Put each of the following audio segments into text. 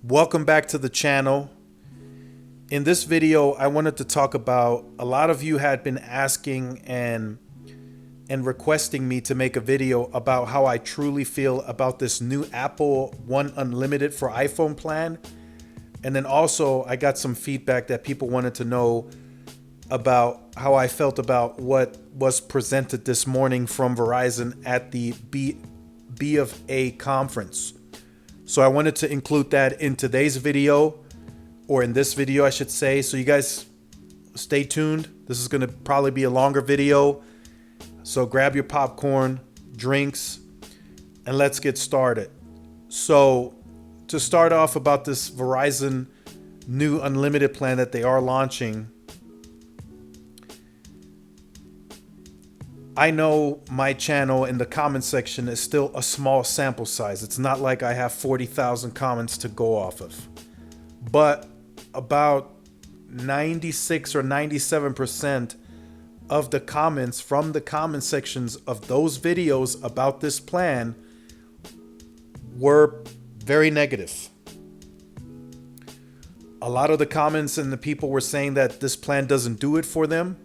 Welcome back to the channel. In this video, I wanted to talk about a lot of you had been asking and requesting me to make a video about how I truly feel about this new Apple One Unlimited for iPhone plan. And then also I got some feedback that people wanted to know about how I felt about what was presented this morning from Verizon at the B of A conference. So I wanted to include that in today's video, or in this video, I should say. So you guys stay tuned. This is going to probably be a longer video. So grab your popcorn, drinks, and let's get started. So to start off about this Verizon new unlimited plan that they are launching, I know my channel in the comment section is still a small sample size. It's not like I have 40,000 comments to go off of. But about 96 or 97% of the comments from the comment sections of those videos about this plan were very negative. A lot of the comments and the people were saying that this plan doesn't do it for them,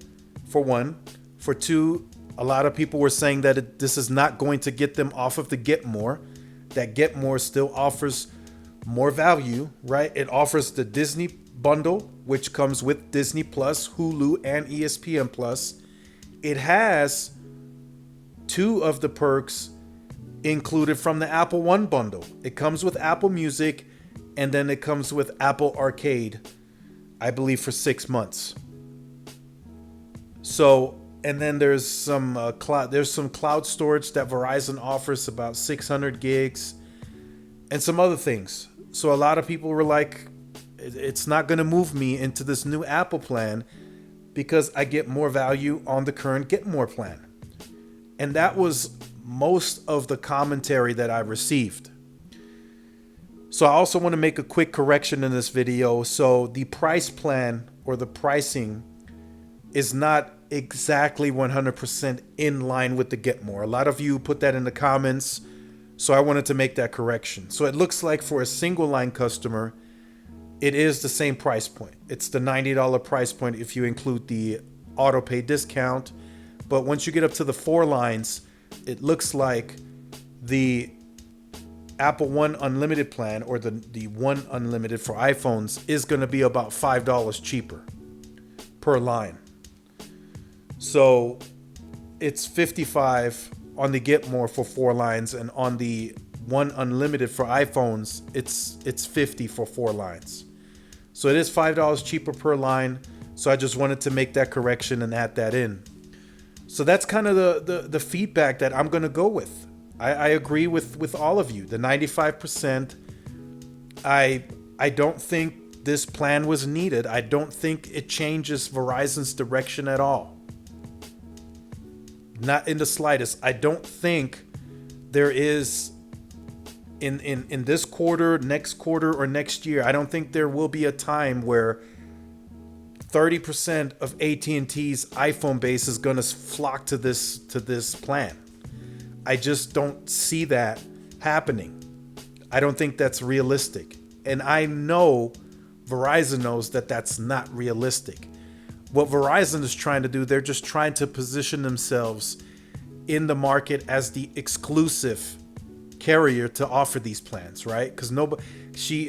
for one. For two, a lot of people were saying that this is not going to get them off of the Get More. That Get More still offers more value, right? It offers the Disney bundle, which comes with Disney Plus, Hulu, and ESPN Plus. It has two of the perks included from the Apple One bundle. It comes with Apple Music, and then it comes with Apple Arcade, I believe, for 6 months. So, and then there's some cloud storage that Verizon offers, about 600 gigs, and some other things. So a lot of people were like, it's not going to move me into this new Apple plan because I get more value on the current Get More plan. And that was most of the commentary that I received. So I also want to make a quick correction in this video. So the price plan, or the pricing, is not exactly 100% in line with the Get More. A lot of you put that in the comments, so I wanted to make that correction. So it looks like for a single line customer, it is the same price point. It's the $90 price point if you include the auto pay discount. But once you get up to the 4 lines, it looks like the Apple One Unlimited plan, or the One Unlimited for iPhones, is going to be about $5 cheaper per line. So it's $55 on the Get More for 4 lines, and on the One Unlimited for iPhones, it's $50 for 4 lines. So it is $5 cheaper per line. So I just wanted to make that correction and add that in. So that's kind of the feedback that I'm going to go with. I agree with all of you. The 95%, I don't think this plan was needed. I don't think it changes Verizon's direction at all. Not in the slightest. I don't think there is in this quarter, next quarter, or next year, I don't think there will be a time where 30% of AT&T's iPhone base is going to flock to this plan. I just don't see that happening. I don't think that's realistic. And I know Verizon knows that that's not realistic. What Verizon is trying to do, they're just trying to position themselves in the market as the exclusive carrier to offer these plans, right? Because nobody,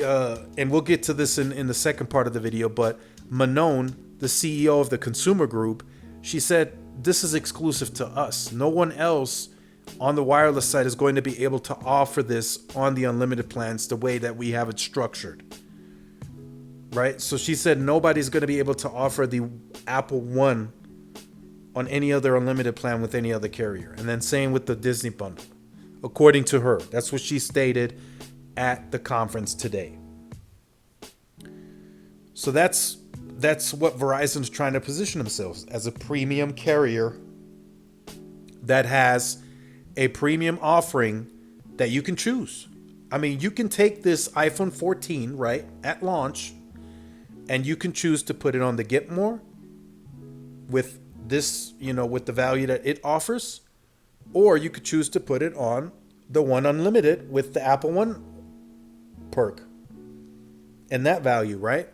and we'll get to this in the second part of the video, but Manon, the CEO of the consumer group, she said, this is exclusive to us. No one else on the wireless side is going to be able to offer this on the unlimited plans the way that we have it structured. Right? So she said nobody's going to be able to offer the Apple One on any other unlimited plan with any other carrier. And then same with the Disney bundle, according to her. That's what she stated at the conference today. So that's what Verizon's trying to position themselves as, a premium carrier that has a premium offering that you can choose. I mean, you can take this iPhone 14, right, at launch, and you can choose to put it on the Get More with this, with the value that it offers, or you could choose to put it on the One Unlimited with the Apple One perk. and that value, right?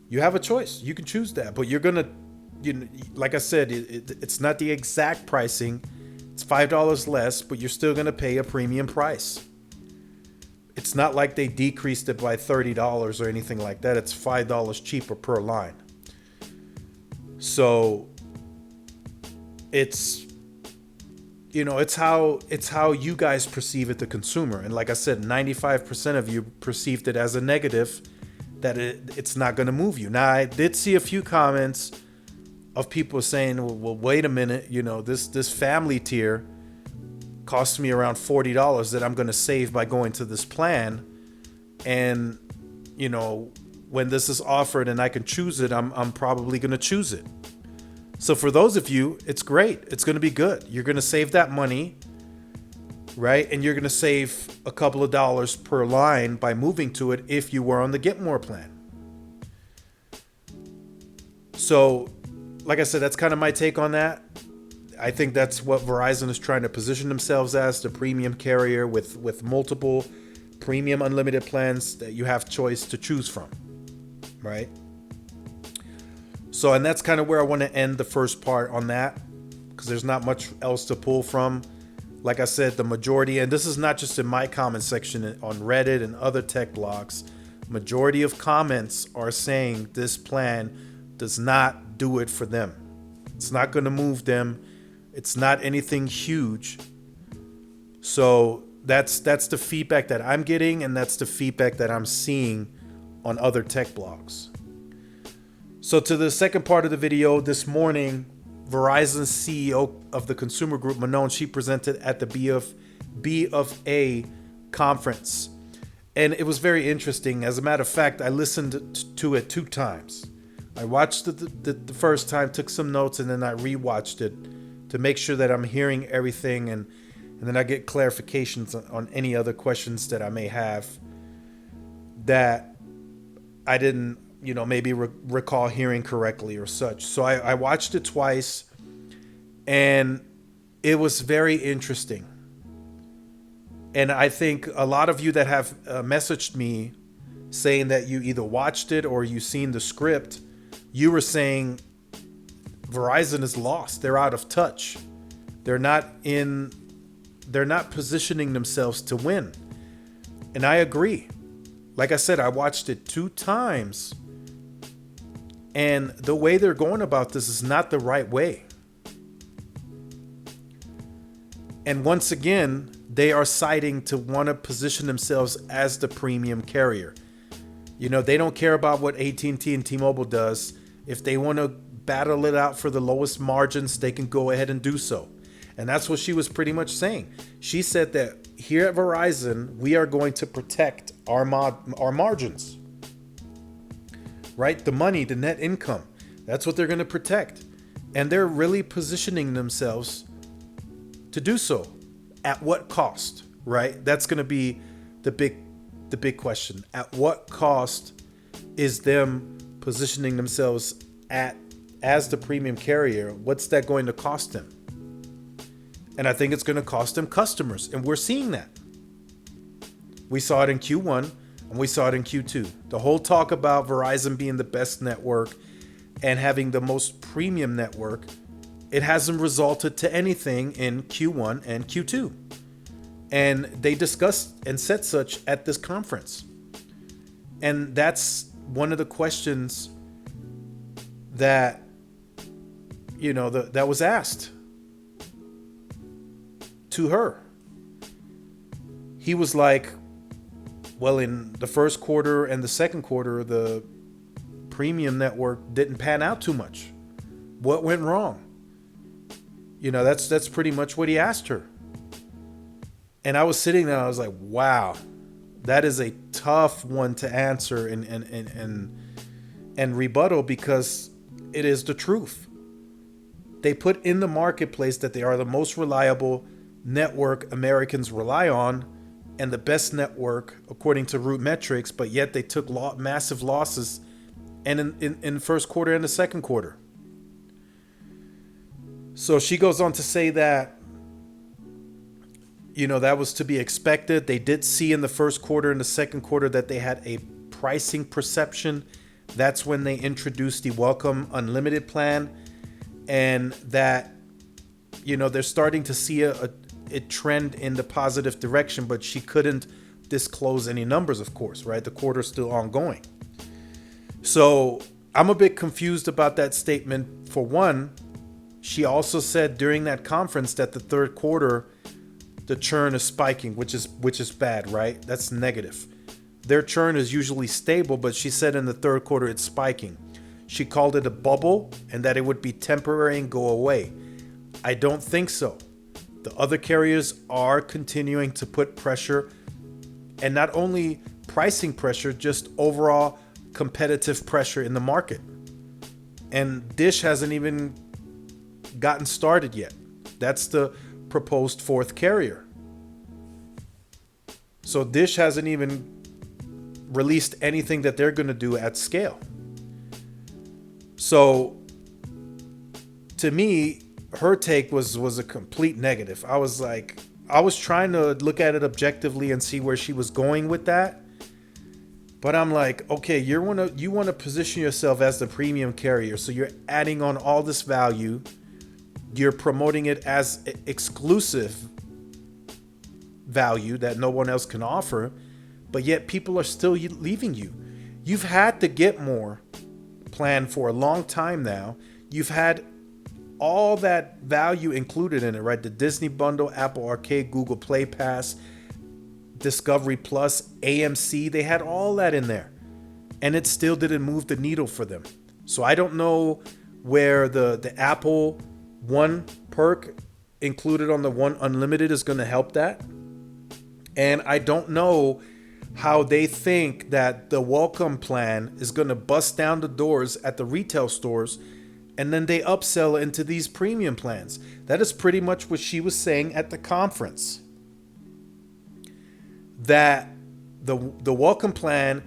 You have a choice. You can choose that, but you're gonna, like I said, it's not the exact pricing. It's $5 less, but you're still gonna pay a premium price. It's not like they decreased it by $30 or anything like that. It's $5 cheaper per line. So it's it's how you guys perceive it, the consumer. And like I said, 95% of you perceived it as a negative, that it's not going to move you. Now, I did see a few comments of people saying, well, wait a minute, this family tier costs me around $40 that I'm going to save by going to this plan. And, when this is offered and I can choose it, I'm probably going to choose it. So for those of you, it's great. It's going to be good. You're going to save that money, right? And you're going to save a couple of dollars per line by moving to it if you were on the Get More plan. So, like I said, that's kind of my take on that. I think that's what Verizon is trying to position themselves as, the premium carrier with multiple premium unlimited plans that you have choice to choose from, right? So, and that's kind of where I want to end the first part on that, because there's not much else to pull from. Like I said, the majority, and this is not just in my comment section on Reddit and other tech blogs, majority of comments are saying this plan does not do it for them. It's not going to move them. It's not anything huge. So that's the feedback that I'm getting, and that's the feedback that I'm seeing on other tech blogs. So to the second part of the video, this morning, Verizon's CEO of the consumer group, Manon, she presented at the B of A conference. And it was very interesting. As a matter of fact, I listened to it 2 times. I watched it the first time, took some notes, and then I rewatched it to make sure that I'm hearing everything, and then I get clarifications on any other questions that I may have that I didn't, maybe recall hearing correctly or such. So I watched it twice, and it was very interesting. And I think a lot of you that have messaged me saying that you either watched it or you seen the script, you were saying Verizon is lost. They're out of touch. They're not positioning themselves to win. And I agree. Like I said, I watched it 2 times. And the way they're going about this is not the right way. And once again, they are citing to want to position themselves as the premium carrier. They don't care about what AT&T and T-Mobile does. If they want to battle it out for the lowest margins, they can go ahead and do so. And that's what she was pretty much saying. She said that here at Verizon, we are going to protect our margins. Right? The money, the net income. That's what they're going to protect. And they're really positioning themselves to do so. At what cost? Right? That's going to be the big question. At what cost is them positioning themselves as the premium carrier? What's that going to cost them? And I think it's going to cost them customers. And we're seeing that. We saw it in Q1 and we saw it in Q2. The whole talk about Verizon being the best network and having the most premium network, it hasn't resulted to anything in Q1 and Q2. And they discussed and said such at this conference. And that's one of the questions that, that was asked to her. He was like, well, in the first quarter and the second quarter, the premium network didn't pan out too much. What went wrong? That's pretty much what he asked her. And I was sitting there, I was like, wow, that is a tough one to answer and rebuttal, because it is the truth. They put in the marketplace that they are the most reliable network Americans rely on and the best network according to Root Metrics, but yet they took massive losses and in the first quarter and the second quarter. So she goes on to say that, that was to be expected. They did see in the first quarter and the second quarter that they had a pricing perception. That's when they introduced the Welcome Unlimited plan, and that, they're starting to see a trend in the positive direction, but she couldn't disclose any numbers, of course, right? The quarter's still ongoing. So I'm a bit confused about that statement. For one, she also said during that conference that the third quarter, the churn is spiking, which is bad, right? That's negative. Their churn is usually stable, but she said in the third quarter it's spiking. She called it a bubble and that it would be temporary and go away. I don't think so. The other carriers are continuing to put pressure, and not only pricing pressure, just overall competitive pressure in the market. And Dish hasn't even gotten started yet. That's the proposed fourth carrier. So Dish hasn't even released anything that they're going to do at scale. So to me, her take was a complete negative. I was trying to look at it objectively and see where she was going with that. But I'm like, okay, you want to position yourself as the premium carrier. So you're adding on all this value. You're promoting it as exclusive value that no one else can offer. But yet people are still leaving you. You've had the Get More plan for a long time now. You've had all that value included in it, right? The Disney bundle, Apple Arcade, Google Play Pass, Discovery Plus, AMC, they had all that in there. And it still didn't move the needle for them. So I don't know where the Apple One perk included on the One Unlimited is going to help that. And I don't know how they think that the Welcome plan is going to bust down the doors at the retail stores and then they upsell into these premium plans. That is pretty much what she was saying at the conference. That the Welcome plan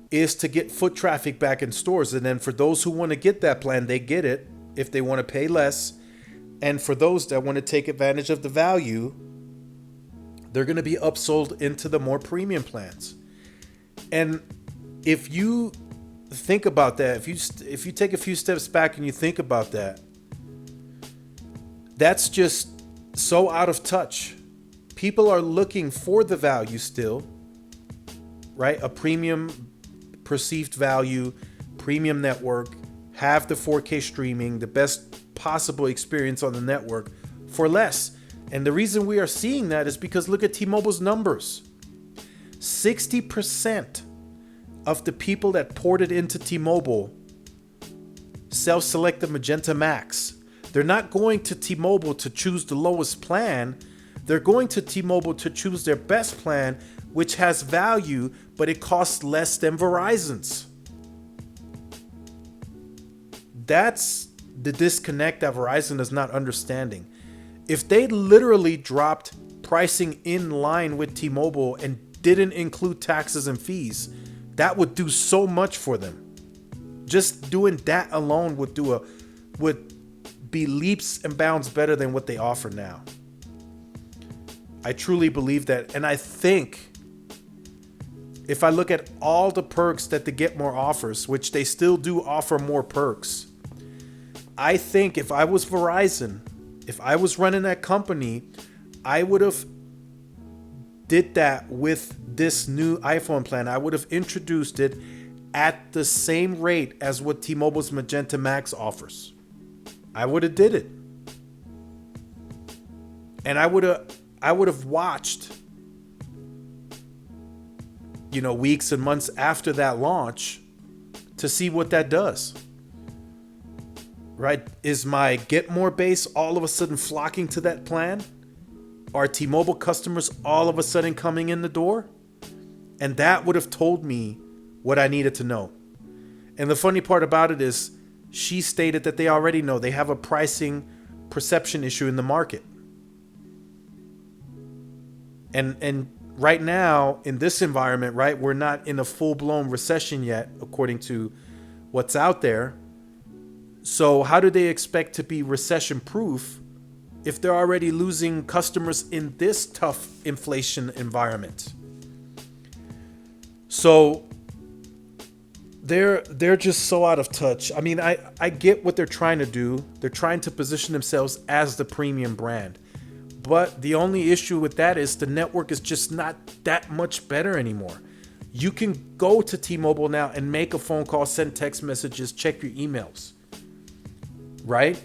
is to get foot traffic back in stores. And then for those who want to get that plan, they get it if they want to pay less. And for those that want to take advantage of the value, they're going to be upsold into the more premium plans. And if you think about that, if you take a few steps back and you think about that, that's just so out of touch. People are looking for the value still, right? A premium perceived value, premium network, have the 4K streaming, the best possible experience on the network for less. And the reason we are seeing that is because look at T-Mobile's numbers. 60% of the people that ported into T-Mobile self-select the Magenta Max. They're not going to T-Mobile to choose the lowest plan. They're going to T-Mobile to choose their best plan, which has value, but it costs less than Verizon's. That's the disconnect that Verizon is not understanding. If they literally dropped pricing in line with T-Mobile and didn't include taxes and fees, that would do so much for them. Just doing that alone would be leaps and bounds better than what they offer now. I truly believe that, and I think if I look at all the perks that the Get More offers, which they still do offer more perks, I think if I was Verizon, if I was running that company, I would have did that with this new iPhone plan. I would have introduced it at the same rate as what T-Mobile's Magenta Max offers. I would have did it. And I would have watched, weeks and months after that launch to see what that does. Right? Is my Get More base all of a sudden flocking to that plan? Are T-Mobile customers all of a sudden coming in the door? And that would have told me what I needed to know. And the funny part about it is she stated that they already know they have a pricing perception issue in the market. And right now in this environment, right, we're not in a full-blown recession yet, according to what's out there. So how do they expect to be recession-proof if they're already losing customers in this tough inflation environment? So they're just so out of touch. I mean, I get what they're trying to do. They're trying to position themselves as the premium brand. But the only issue with that is the network is just not that much better anymore. You can go to T-Mobile now and make a phone call, send text messages, check your emails. Right?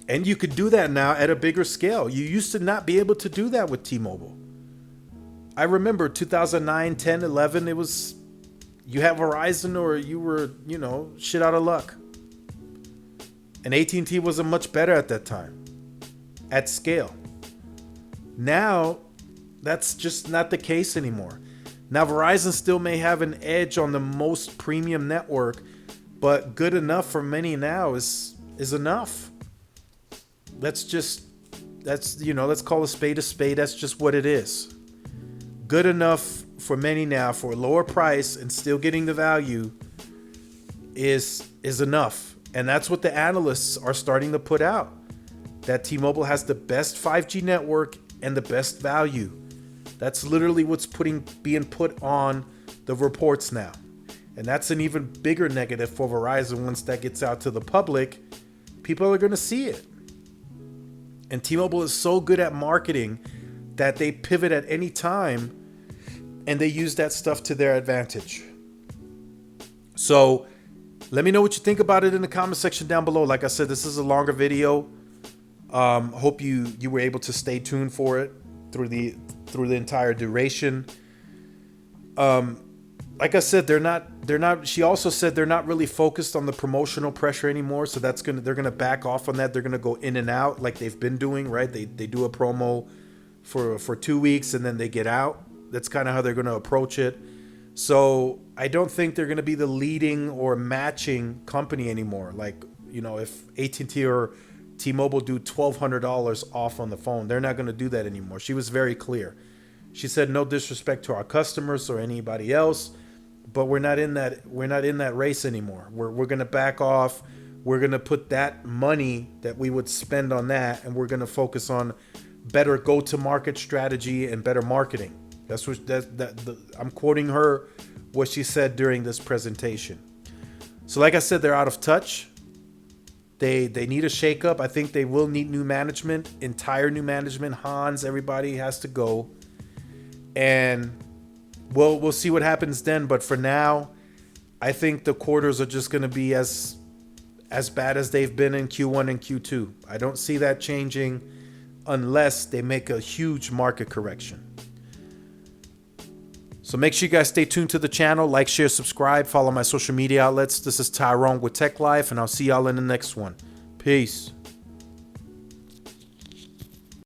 And you could do that now at a bigger scale. You used to not be able to do that with T-Mobile. I remember 2009, 10, 11, it was you had Verizon or you were, shit out of luck. And AT&T wasn't much better at that time at scale. Now, that's just not the case anymore. Now, Verizon still may have an edge on the most premium network, but good enough for many now is enough. Let's call a spade a spade. That's just what it is. Good enough for many now for a lower price and still getting the value is enough. And that's what the analysts are starting to put out. That T-Mobile has the best 5G network and the best value. That's literally what's being put on the reports now. And that's an even bigger negative for Verizon once that gets out to the public. People are going to see it. And T-Mobile is so good at marketing that they pivot at any time and they use that stuff to their advantage. So let me know what you think about it in the comment section down below. Like I said, this is a longer video. Hope you were able to stay tuned for it through the entire duration. Like I said, they're not. She also said they're not really focused on the promotional pressure anymore. So they're gonna back off on that. They're gonna go in and out like they've been doing, right? They do a promo for 2 weeks and then they get out. That's kind of how they're gonna approach it. So I don't think they're gonna be the leading or matching company anymore. Like, if AT&T or T-Mobile do $1,200 off on the phone, they're not gonna do that anymore. She was very clear. She said, no disrespect to our customers or anybody else, but we're not in that race anymore. We're going to back off. We're going to put that money that we would spend on that, and we're going to focus on better go-to-market strategy and better marketing. That's what I'm quoting her, what she said during this presentation. So like I said, they're out of touch. They need a shakeup. I think they will need new management, entire new management. Hans, everybody has to go. And we'll see what happens then. But for now, I think the quarters are just going to be as bad as they've been in Q1 and Q2. I don't see that changing unless they make a huge market correction. So make sure you guys stay tuned to the channel. Like, share, subscribe. Follow my social media outlets. This is Tyrone with Tech Life, and I'll see y'all in the next one. Peace.